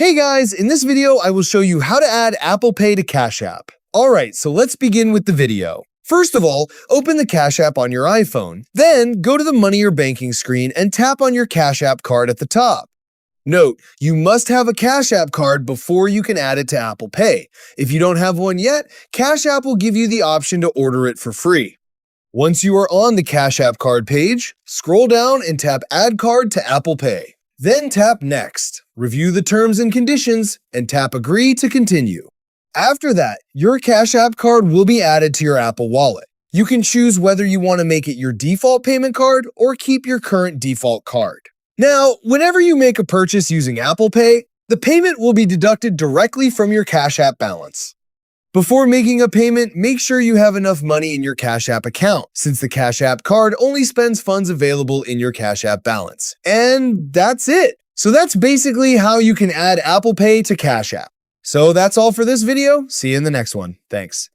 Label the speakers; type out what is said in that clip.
Speaker 1: Hey guys, in this video, I will show you how to add Apple Pay to Cash App. Alright, so let's begin with the video. First of all, open the Cash App on your iPhone. Then, go to the Money or Banking screen and tap on your Cash App card at the top. Note, you must have a Cash App card before you can add it to Apple Pay. If you don't have one yet, Cash App will give you the option to order it for free. Once you are on the Cash App card page, scroll down and tap Add Card to Apple Pay. Then tap Next, review the terms and conditions, and tap Agree to continue. After that, your Cash App card will be added to your Apple Wallet. You can choose whether you want to make it your default payment card or keep your current default card. Now, whenever you make a purchase using Apple Pay, the payment will be deducted directly from your Cash App balance. Before making a payment, make sure you have enough money in your Cash App account, since the Cash App card only spends funds available in your Cash App balance. And that's it. So that's basically how you can add Apple Pay to Cash App. So that's all for this video. See you in the next one. Thanks.